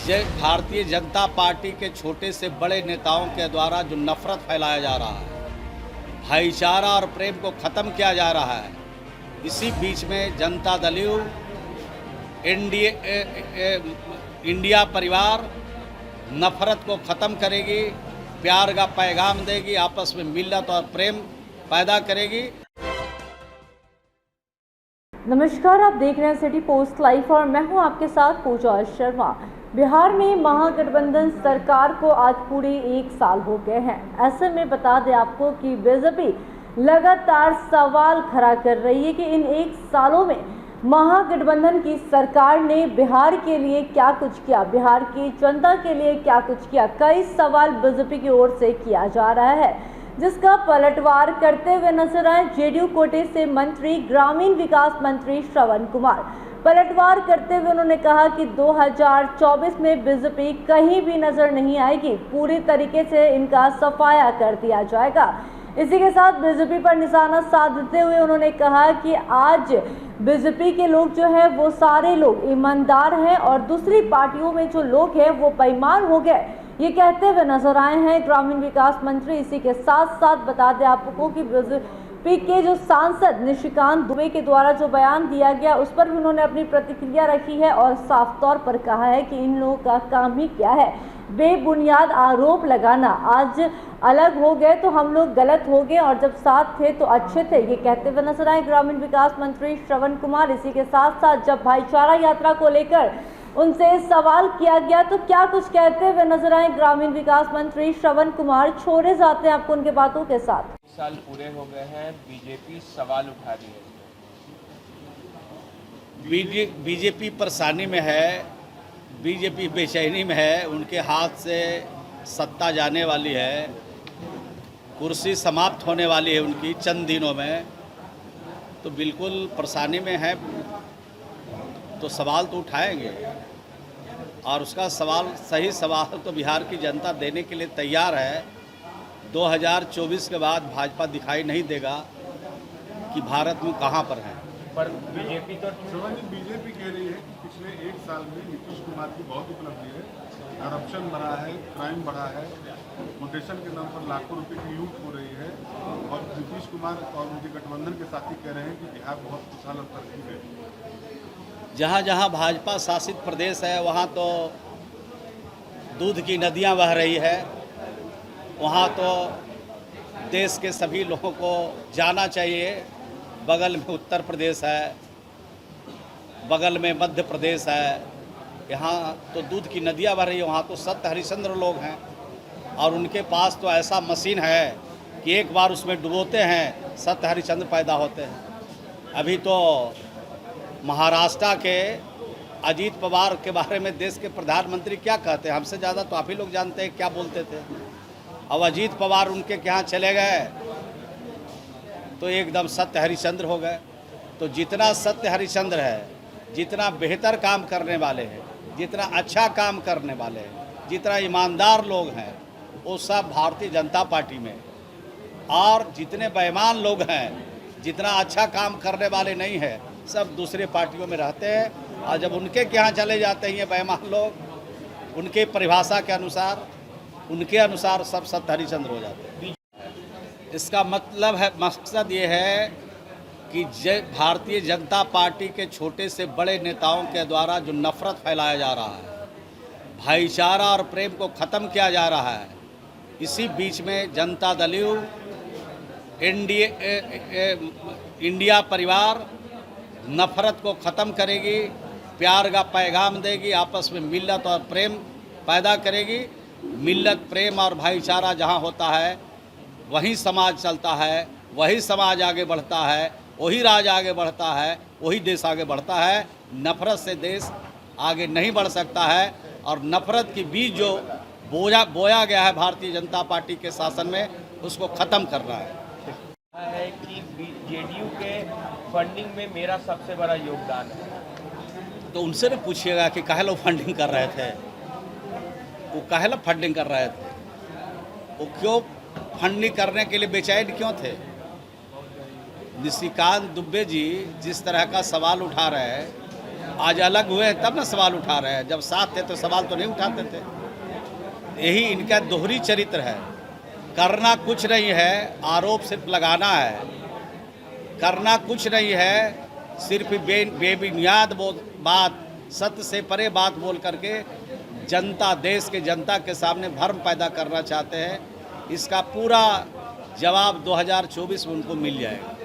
Bharatiya Janata party के छोटे से बड़े नेताओं के द्वारा जो नफरत फैलाया जा रहा है, भाईचारा और प्रेम को ख़त्म किया जा रहा है, इसी बीच में जनता दल यू इंडिया परिवार नफरत को ख़त्म करेगी, प्यार का पैगाम देगी, आपस में मिलत और प्रेम पैदा करेगी। नमस्कार, आप देख रहे हैं सिटी पोस्ट लाइव और मैं हूं आपके साथ पूजा शर्मा। बिहार में महागठबंधन सरकार को आज पूरे 1 साल हो गए हैं। ऐसे में बता दें आपको कि बीजेपी लगातार सवाल खड़ा कर रही है कि इन 1 सालों में महागठबंधन की सरकार ने बिहार के लिए क्या कुछ किया, बिहार की जनता के लिए क्या कुछ किया। कई सवाल बीजेपी की ओर से किया जा रहा है, जिसका पलटवार करते हुए नजर आए जेडीयू कोटे से मंत्री ग्रामीण विकास मंत्री श्रवण कुमार। पलटवार करते हुए उन्होंने कहा कि 2024 में बीजेपी कहीं भी नजर नहीं आएगी, पूरी तरीके से इनका सफाया कर दिया जाएगा। इसी के साथ बीजेपी पर निशाना साधते हुए उन्होंने कहा कि आज बीजेपी के लोग जो है वो सारे लोग ईमानदार हैं और दूसरी पार्टियों में जो लोग हैं वो बेईमान हो गए, ये कहते हुए नजर आए हैं ग्रामीण विकास मंत्री। इसी के साथ साथ बता दें आपको कि बीजेपी के जो सांसद निशिकांत दुबे के द्वारा जो बयान दिया गया उस पर भी उन्होंने अपनी प्रतिक्रिया रखी है और साफ तौर पर कहा है कि इन लोगों का काम ही क्या है, बेबुनियाद आरोप लगाना। आज अलग हो गए तो हम लोग गलत हो गए और जब साथ थे तो अच्छे थे, ये कहते हुए नजर आए ग्रामीण विकास मंत्री श्रवण कुमार। इसी के साथ साथ जब भाईचारा यात्रा को लेकर उनसे सवाल किया गया तो क्या कुछ कहते हुए नजर आए ग्रामीण विकास मंत्री श्रवण कुमार। छोड़े जाते हैं आपको उनके बातों के साथ। 1 साल पूरे हो गए हैं, बीजेपी सवाल उठा रही है। बीजेपी परेशानी में है, बीजेपी बेचैनी में है, उनके हाथ से सत्ता जाने वाली है, कुर्सी समाप्त होने वाली है उनकी चंद दिनों में, तो बिल्कुल परेशानी में है। तो सवाल तो उठाएंगे और उसका सवाल, सही सवाल तो बिहार की जनता देने के लिए तैयार है। 2024 के बाद भाजपा दिखाई नहीं देगा कि भारत में कहाँ पर है। पर बीजेपी तो बीजेपी कह रही है कि पिछले 1 साल में नीतीश कुमार की बहुत उपलब्धि है, करप्शन बढ़ा है, क्राइम बढ़ा है, मोटेशन के नाम पर लाखों रुपए की लूट हो रही है और नीतीश कुमार और उनके गठबंधन के साथी कह रहे हैं कि बिहार बहुत खुशहाल और तरक्की है। जहाँ जहाँ भाजपा शासित प्रदेश है वहाँ तो दूध की नदियाँ बह रही है, वहाँ तो देश के सभी लोगों को जाना चाहिए। बगल में उत्तर प्रदेश है, बगल में मध्य प्रदेश है, यहाँ तो दूध की नदियाँ बह रही है, वहाँ तो सत्य हरिश्चंद्र लोग हैं और उनके पास तो ऐसा मशीन है कि एक बार उसमें डुबोते हैं सत्य हरिश्चंद्र पैदा होते हैं। अभी तो महाराष्ट्र के अजीत पवार के बारे में देश के प्रधानमंत्री क्या कहते हैं, हमसे ज़्यादा तो आप ही लोग जानते हैं क्या बोलते थे। अब अजीत पवार उनके यहाँ चले गए तो एकदम सत्य हरिश्चंद्र हो गए। तो जितना सत्य हरिश्चंद्र है, जितना बेहतर काम करने वाले हैं, जितना अच्छा काम करने वाले हैं, जितना ईमानदार लोग हैं, वो सब भारतीय जनता पार्टी में, और जितने बेईमान लोग हैं, जितना अच्छा काम करने वाले नहीं हैं, सब दूसरे पार्टियों में रहते हैं। और जब उनके यहाँ चले जाते हैं ये बेईमान लोग, उनके परिभाषा के अनुसार, उनके अनुसार सब सत्य हरिश्चंद्र हो जाते हैं। इसका मतलब है, मकसद ये है कि भारतीय जनता पार्टी के छोटे से बड़े नेताओं के द्वारा जो नफरत फैलाया जा रहा है, भाईचारा और प्रेम को ख़त्म किया जा रहा है, इसी बीच में जनता दल यू इंडिया परिवार नफरत को ख़त्म करेगी, प्यार का पैगाम देगी, आपस में मिलत और प्रेम पैदा करेगी। मिलत, प्रेम और भाईचारा जहाँ होता है वही समाज चलता है, वही समाज आगे बढ़ता है, वही राज्य आगे बढ़ता है, वही देश आगे बढ़ता है। नफरत से देश आगे नहीं बढ़ सकता है और नफरत की बीज जो बोया गया है भारतीय जनता पार्टी के शासन में, उसको ख़त्म करना है कि जेडीयू के फंडिंग में मेरा सबसे बड़ा योगदान है। तो उनसे न पूछिएगा कि काहे लोग फंडिंग कर रहे थे, वो काहे लोग फंडिंग कर रहे थे, वो क्यों फंडिंग करने के लिए बेचैन क्यों थे। निशिकांत दुबे जी जिस तरह का सवाल उठा रहे हैं आज अलग हुए हैं तब ना सवाल उठा रहे हैं, जब साथ थे तो सवाल तो नहीं उठाते थे। यही इनका दोहरी चरित्र है। करना कुछ नहीं है, आरोप सिर्फ लगाना है। करना कुछ नहीं है, सिर्फ बेबुनियाद बात, सत्य से परे बात बोल करके जनता, देश के जनता के सामने भ्रम पैदा करना चाहते हैं। इसका पूरा जवाब 2024 में उनको मिल जाएगा।